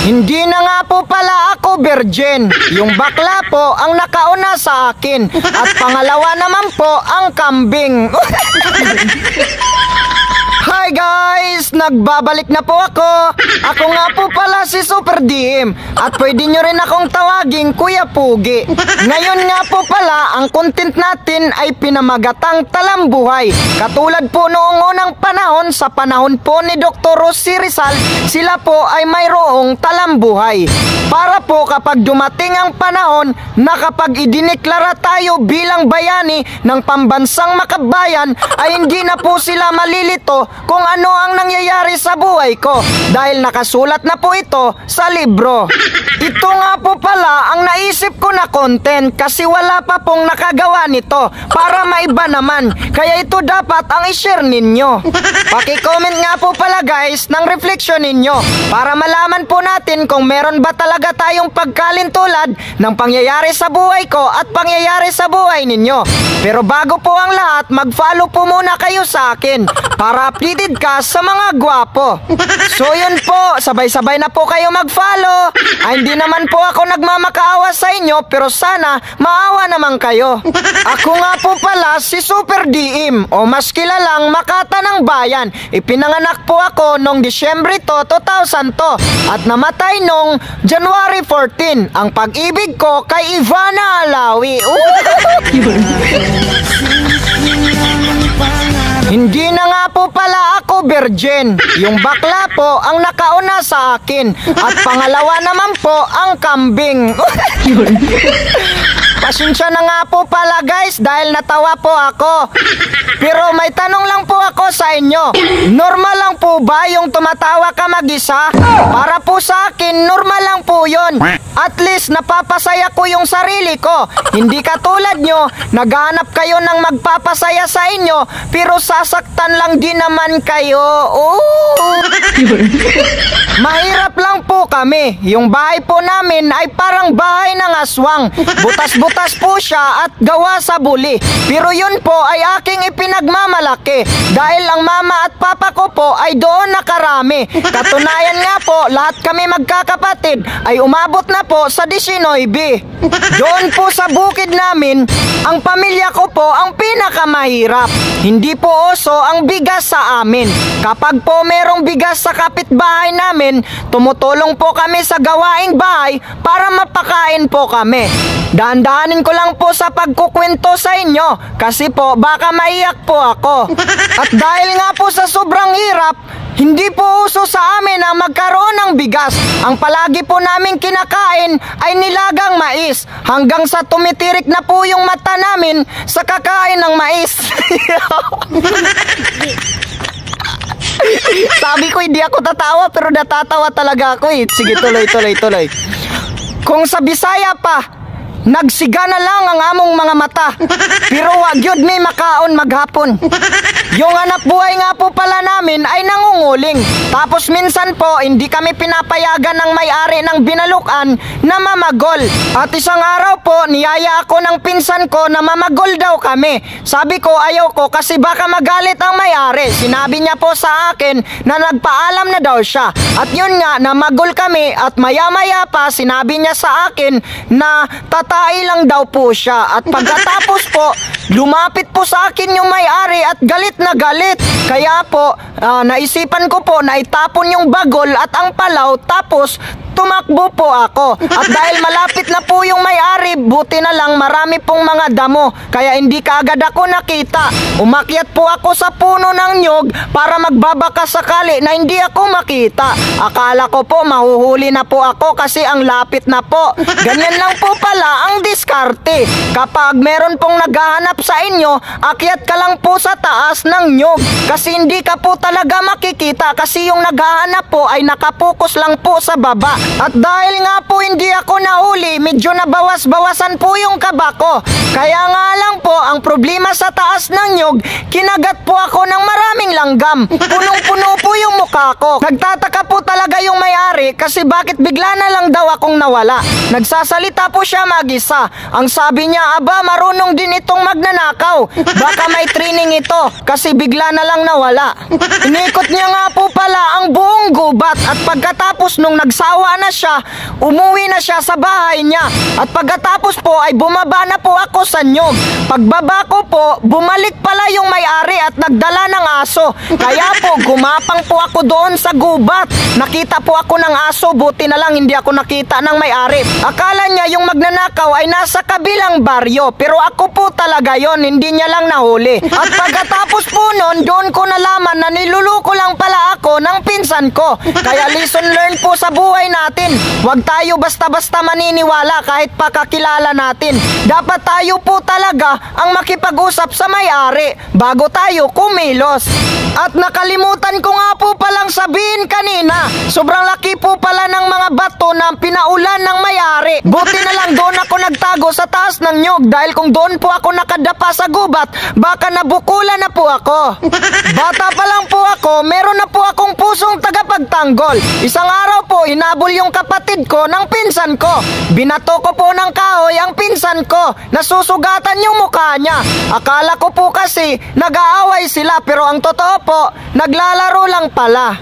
Hindi na nga po pala ako virgin. Yung bakla po ang nakauna sa akin. At pangalawa naman po ang kambing. Hi guys! Nagbabalik na po ako. Ako nga po pala si Super DM. At pwede nyo rin akong tawaging Kuya Pugi. Ngayon nga po pala, ang content natin ay pinamagatang talambuhay. Katulad po noong unang panahon, sa panahon po ni Dr. Rosie Rizal, sila po ay mayroong talambuhay. Para po kapag dumating ang panahon na kapag idineklara tayo bilang bayani ng pambansang makabayan, ay hindi na po sila malilito kung ano ang nangyayari sa buhay ko dahil nakasulat na po ito sa libro. Ito nga po pala ang naisip ko na content kasi wala pa pong nakagawa nito para maiba naman, kaya ito dapat ang i-share ninyo. Paki-comment nga po pala guys ng reflection ninyo para malaman po natin kung meron ba talaga tayong pagkalintulad ng pangyayari sa buhay ko at pangyayari sa buhay ninyo. Pero bago po ang lahat, mag-follow po muna kayo sa akin para updated ka sa mga gwapo. So yun po, sabay-sabay na po kayo mag-follow. Ay hindi naman po ako nagmamakaawa sa inyo, pero sana maawa naman kayo. Ako nga po pala si Super DM o mas kilalang Makata ng Bayan. Ipinanganak po ako noong Disyembre 2000 at namatay noong January 14. Ang pag-ibig ko kay Ivana Alawi. Hindi na nga po pala ako virgin. Yung bakla po ang nakauna sa akin. At pangalawa naman po ang kambing. Pasensya na nga po pala guys dahil natawa po ako. Pero may tanong lang po ako sa inyo. Normal lang po ba yung tumatawa ka mag-isa? Para po sa akin, normal lang po yun. At least napapasaya ko yung sarili ko. Hindi katulad nyo, naghahanap kayo ng magpapasaya sa inyo, pero sasaktan lang din naman kayo. Mahirap lang po kami. Yung bahay po namin ay parang bahay ng aswang. Butas-butas po siya at gawa sa buli. Pero yun po ay aking ipinagmamalaki dahil ang mama at papa ko po ay doon nakarami. Katunayan nga po, lahat kami magkakapatid ay umabot na po sa 19. Doon po sa bukid namin, ang pamilya ko po ang pinakamahirap. Hindi po uso ang bigas sa amin. Kapag po merong bigas sa kapitbahay namin, tumutulong po kami sa gawaing bahay para mapakain po kami. Dahan-dahanin ko lang po sa pagkukwento sa inyo kasi po baka maiyak po ako. At dahil nga po sa sobrang hirap, hindi po uso sa amin ang magkaroon ng bigas. Ang palagi po namin kinakain ay nilagang mais hanggang sa tumitirik na po yung mata namin sa kakain ng mais. Sabi ko hindi ako tatawa pero natatawa talaga ako eh. Sige, tuloy. Kung sa Bisaya pa, nagsiga na lang ang among mga mata, pero wag yun may makaon maghapon. Yung anak buhay nga po pala namin ay nangunguling. Tapos minsan po, hindi kami pinapayagan ng may-ari ng binalukan na mamagol. At isang araw po, niyaya ako ng pinsan ko na mamagol daw kami. Sabi ko ayaw ko kasi baka magalit ang may-ari. Sinabi niya po sa akin na nagpaalam na daw siya. At yun nga, namagol kami at maya-maya pa sinabi niya sa akin na tatai lang daw po siya. At pagkatapos po, lumapit po sa akin yung may-ari at galit na galit. Kaya po, naisipan ko po na itapon yung bagol at ang palaw, tapos tumakbo po ako. At dahil malapit na po yung may-ari, buti na lang marami pong mga damo, kaya hindi kaagad ako nakita. Umakyat po ako sa puno ng nyog para magbabaka sakali na hindi ako makita. Akala ko po mahuhuli na po ako kasi ang lapit na po. Ganyan lang po pala ang diskarte. Kapag meron pong naghahanap sa inyo, akyat ka lang po sa taas ng nyog kasi hindi ka po talaga makikita kasi yung naghahanap po ay nakapokus lang po sa baba. At dahil nga po hindi ako nahuli, medyo nabawas-bawasan po yung kaba ko. Kaya nga lang po, ang problema sa taas ng nyog, kinagat po ako ng maraming langgam. Punong-puno po yung mukha ko. Nagtataka po talaga yung may-ari kasi bakit bigla na lang daw akong nawala. Nagsasalita po siya mag-isa. Ang sabi niya, aba marunong din itong magnanakaw. Baka may training ito kasi bigla na lang nawala. Inikot niya nga po pala ang buong gubat at pagkatapos nung nagsawa na siya, umuwi na siya sa bahay niya. At pagkatapos po ay bumaba na po ako sa nyog. Pagbaba ko po, bumalik pala yung may-ari at nagdala ng aso. Kaya po gumapang po ako doon sa gubat. Nakita po ako ng aso, buti na lang hindi ako nakita ng may-ari. Akala niya yung magnanakaw ay nasa kabilang baryo, pero ako po talaga yon, hindi niya lang nahuli. At pagkatapos po nun, doon ko nalaman na niluluko lang pala ako ng pinsan ko. Kaya lesson learned po sa buhay natin. Huwag tayo basta-basta maniniwala kahit pa kakilala natin. Dapat tayo po talaga ang makipag-usap sa may-ari bago tayo kumilos. At nakalimutan ko nga po palang sabihin kanina, sobrang laki po pala ng mga bato na pinaulan ng may-ari. Buti na lang doon ako nagtago sa taas ng nyog dahil kung doon po ako nakadapa sa gubat, baka nabukulan na po ako. Bata pa lang po ako, meron na po akong pusong tagapagtanggol. Isang araw po, hinabol yung kapatid ko ng pinsan ko. Binato ko po ng kahoy ang pinsan ko, nasusugatan yung mukha niya. Akala ko po kasi nag-aaway sila, pero ang totoo po, naglalaro lang pala.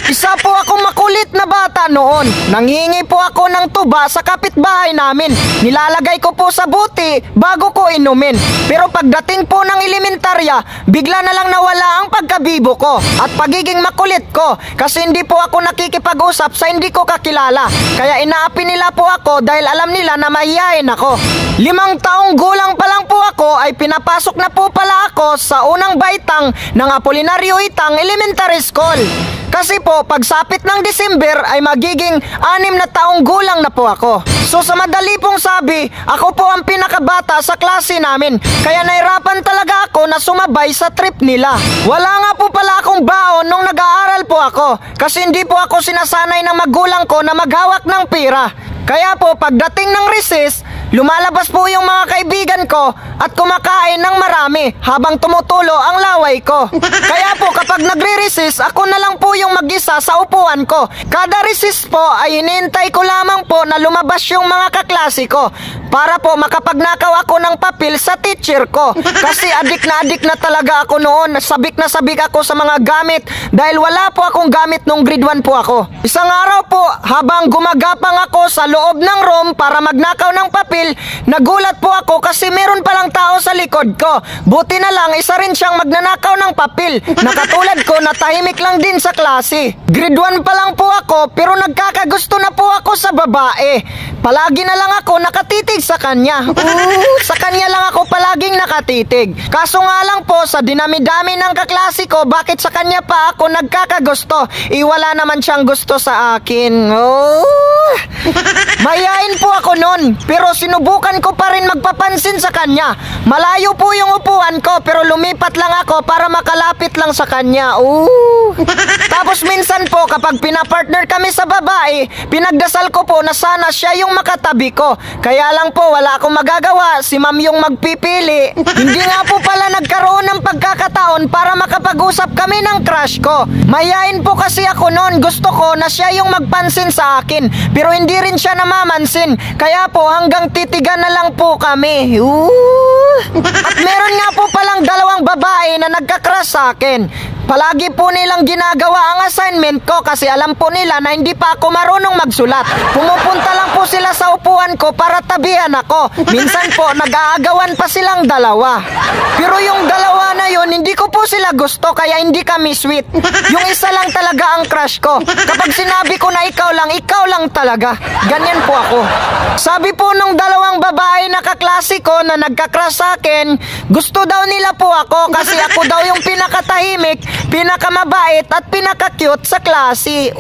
Isa po akong makulit na bata noon. Nanghingi po ako ng tuba sa kapitbahay namin. Nilalagay ko po sa buti bago ko inumin. Pero pagdating po ng elementarya, bigla na lang nawala ang pagkabibo ko at pagiging makulit ko kasi hindi po ako nakikipag-usap sa hindi ko kakilala. Kaya inaapi nila po ako dahil alam nila na mahihain ako. 5 taong gulang pa lang po ako ay pinapasok na po pala ako sa unang baitang ng Apolinario Itang Elementary School. Kasi po, pagsapit ng December ay magiging 6 na taong gulang na po ako. So sa madali pong sabi, ako po ang pinakabata sa klase namin. Kaya nahirapan talaga ako na sumabay sa trip nila. Wala nga po pala akong baon nung nag-aaral po ako. Kasi hindi po ako sinasanay ng magulang ko na maghawak ng pera. Kaya po, pagdating ng recess, lumalabas po yung mga kaibigan ko at kumakain ng marami habang tumutulo ang laway ko. Kaya po, kapag nagre-recess, ako na lang po yung mag-isa sa upuan ko. Kada recess po ay hinihintay ko lamang po na lumabas yung mga kaklase ko para po makapagnakaw ako ng papel sa teacher ko. Kasi adik na talaga ako noon. Sabik na sabik ako sa mga gamit dahil wala po akong gamit nung grade 1 po ako. Isang araw po, habang gumagapang ako sa loob ng room para magnakaw ng papel, nagulat po ako kasi meron palang tao sa likod ko. Buti na lang, isa rin siyang magnanakaw ng papel. Nakatulad ko na tahimik lang din sa klase. Grade 1 pa lang po ako pero nagkakagusto na po ako sa babae. Palagi na lang ako nakatitig sa kanya. Sa kanya lang ako palaging nakatitig. Kaso nga lang po, sa dinami-dami ng kaklase ko, bakit sa kanya pa ako nagkakagusto? Wala naman siyang gusto sa akin. Mayayain po ako nun, pero sinubukan ko pa rin magpapansin sa kanya. Malayo po yung upuan ko, pero lumipat lang ako para makalapit lang sa kanya. Tapos minsan po, kapag pinapartner kami sa babae, pinagdasal ko po na sana siya yung makatabi ko. Kaya lang po, wala akong magagawa, si ma'am yung magpipili. Hindi nga po pala nagkaroon ng pagkakataon para makapag-usap kami ng crush ko. Mayayain po kasi ako noon, gusto ko na siya yung magpansin sa akin, pero hindi rin siya namamansin. Kaya po hanggang titigan na lang po kami. At meron nga po palang 2 babae na nagka-crush sa akin. Palagi po nilang ginagawa ang assignment ko kasi alam po nila na hindi pa ako marunong magsulat. Pumupunta lang po sila sa upuan ko para tabihan ako. Minsan po nag-aagawan pa silang 2. Pero yung 2 na yun, hindi ko po sila gusto kaya hindi kami sweet. Yung isa lang talaga ang crush ko. Kapag sinabi ko na ikaw lang talaga. Ganyan po ako. Sabi po nung 2 babae na kaklase ko na nagka-crush sa akin, gusto daw nila po ako kasi ako daw yung pinakatahimik, pinakamabait at pinaka-cute sa klase.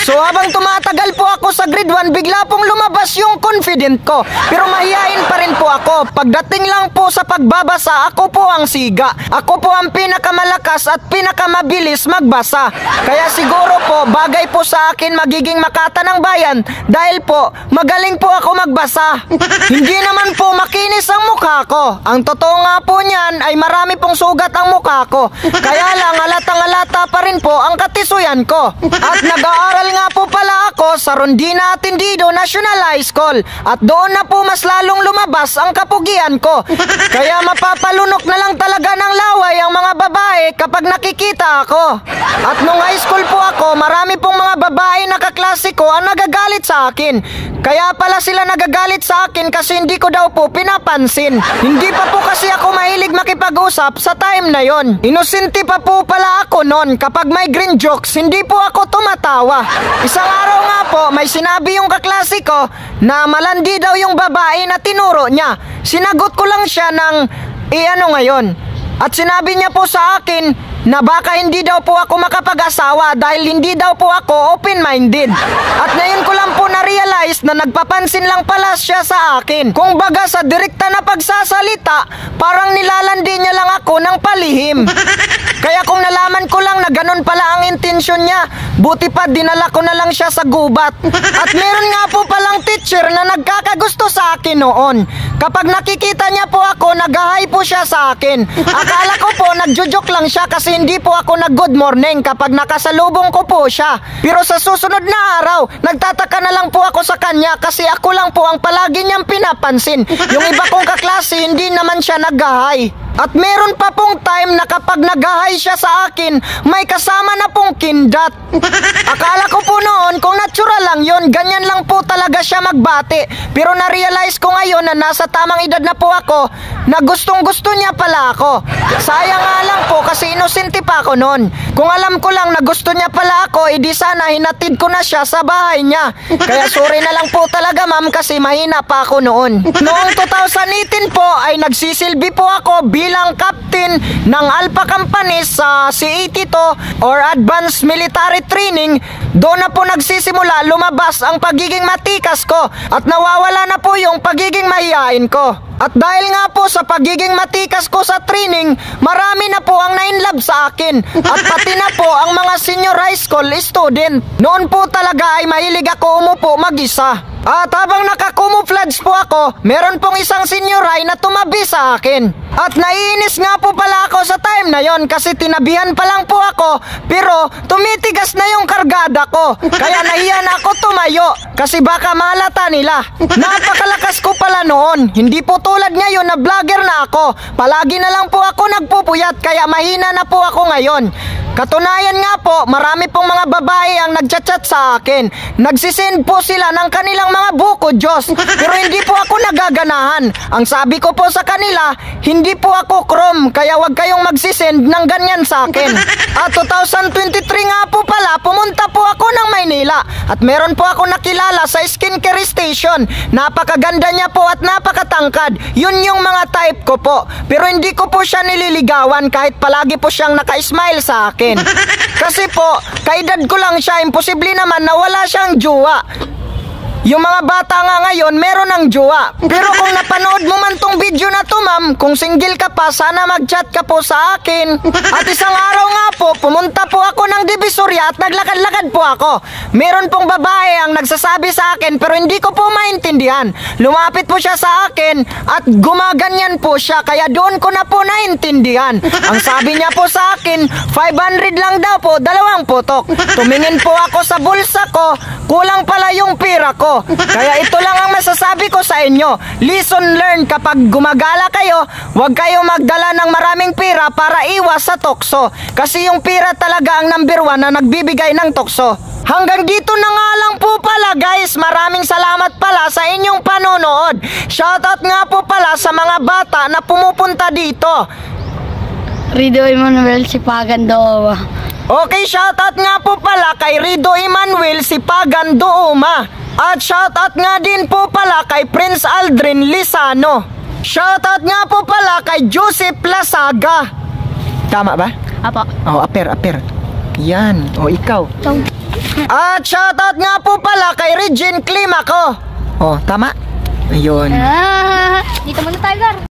So habang tumatagal po ako sa grade 1, bigla pong lumabas yung confident ko. Pero mahihain pa rin po ako. Pagdating lang po sa pagbabasa, ako po ang siga. Ako po ang pinakamalakas at pinakamabilis magbasa. Kaya siguro po, bagay po sa akin magiging Makata ng Bayan dahil po, magaling po ako magbasa. Hindi naman po makinis ang mukha ko. Ang totoo nga po niyan ay marami pong sugat ang mukha ko. Kaya lang halatang-halata pa rin po ang katisuyan ko. At nag-aaral nga po pala ako sa Rondina Atendido National High School at doon na po mas lalong lumabas ang kapugian ko. Kaya mapapalunok na lang talaga ng laway ang mga babae kapag nakikita ako. At nung high school po ako, marami pong mga babae na kaklase ko ang nagagalit sa akin. Kaya pala sila nagagalit sa akin kasi hindi ko daw po pinapansin. Hindi pa po kasi ako mahilig makipag-usap sa time na yon. Inosente pa po pala ako noon. Kapag may green jokes, hindi po ako tumatawa. Isang araw nga po, may sinabi yung kaklase ko na malandi daw yung babae na tinuro niya. Sinagot ko lang siya ng, ano ngayon? At sinabi niya po sa akin na baka hindi daw po ako makapag-asawa dahil hindi daw po ako open-minded. At ngayon ko lang po na-realize na nagpapansin lang pala siya sa akin. Kung baga sa direkta na pagsasalita, parang nilalandi niya lang ako ng palihim. Kaya kung nalaman ko lang na ganun pala ang intensyon niya, buti pa dinala ko na lang siya sa gubat. At meron nga po palang teacher na nagkakagusto sa akin noon. Kapag nakikita niya po ako, nag-hi po siya sa akin. Akala ko po nagjo-joke lang siya kasi hindi po ako nag-good morning kapag nakasalubong ko po siya. Pero sa susunod na araw, nagtataka na lang po ako sa kanya kasi ako lang po ang palagi niyang pinapansin. Yung iba kong kaklase, hindi naman siya nag-hi. At meron pa pong time na kapag nag-hi siya sa akin, may kasama na pong kindat. Akala ko po noon kung natural lang yun, ganyan lang po talaga siya magbati. Pero na-realize ko ngayon na nasa tamang edad na po ako, na gustong-gusto niya pala ako. Sayang nga lang po kasi inosente pa ako noon. Kung alam ko lang na gusto niya pala ako, edi sana hinatid ko na siya sa bahay niya. Kaya sorry na lang po talaga ma'am kasi mahina pa ako noon. Noong 2018 po ay nagsisilbi po ako bilang captain ng Alpha Company sa C82 or Advanced Military Training. Doon na po nagsisimula lumabas ang pagiging matikas ko at nawawala na po yung pagiging mahihain ko. At dahil nga po sa pagiging matikas ko sa training, marami na po ang na-inlove sa akin at pati na po ang mga senior high school student. Noon po talaga ay mahilig ako umupo mag-isa. At habang nakakumuflage po ako, meron pong isang senior high na tumabi sa akin. At naiinis nga po pala ako sa time na yon kasi tinabihan pa lang po ako pero tumitigas na yung kargada ko. Kaya nahiya na ako tumayo kasi baka malata nila. Napakalakas ko pala noon. Hindi po tulad ngayon na vlogger na ako. Palagi na lang po ako nagpupuyat kaya mahina na po ako ngayon. Katunayan nga po, marami pong mga babae ang nagchat-chat sa akin. Nagsisend po sila ng kanilang mga buko Diyos. Pero hindi po ako nagaganahan. Ang sabi ko po sa kanila, hindi po ako chrome, kaya wag kayong magsisend ng ganyan sa akin. At 2023 nga po pala, pumunta po ako ng Maynila. At meron po ako nakilala sa skincare station. Napakaganda niya po at napakatangkad. Yun yung mga type ko po. Pero hindi ko po siya nililigawan kahit palagi po siyang naka-smile sa akin. Kasi po, kaedad ko lang siya, imposible naman na wala siyang jowa. Yung mga bata nga ngayon, meron ng jowa. Pero kung napanood mo man tong video na to ma'am, kung single ka pa, sana mag-chat ka po sa akin. At isang araw nga po, pumunta po ako ng Divisoria at naglakad-lakad po ako. Meron pong babae ang nagsasabi sa akin pero hindi ko po maintindihan. Lumapit po siya sa akin at gumaganyan po siya kaya doon ko na po naintindihan. Ang sabi niya po sa akin, 500 lang daw po, 2 putok. Tumingin po ako sa bulsa ko, kulang pala yung pera ko. Kaya ito lang ang masasabi ko sa inyo. Lesson learned, kapag gumagala kayo, huwag kayo magdala ng maraming pera para iwas sa tukso. Kasi yung pera talaga ang number 1 na nagbibigay ng tukso. Hanggang dito na nga lang po pala guys. Maraming salamat pala sa inyong panonood. Shoutout nga po pala sa mga bata na pumupunta dito. Rido Emmanuel Sipagan Dooma. Okay, shoutout nga po pala kay Rido Emmanuel Sipagan Dooma. At shoutout nga din po pala kay Prince Aldrin Lisano. Shoutout nga po pala kay Joseph Lasaga. Tama ba? Apo. Oh, aper. Yan. O, ikaw. Ciao. At shoutout nga po pala kay Regine Climaco. Oh, tama? Ayun. Dito muna tayo, Gar.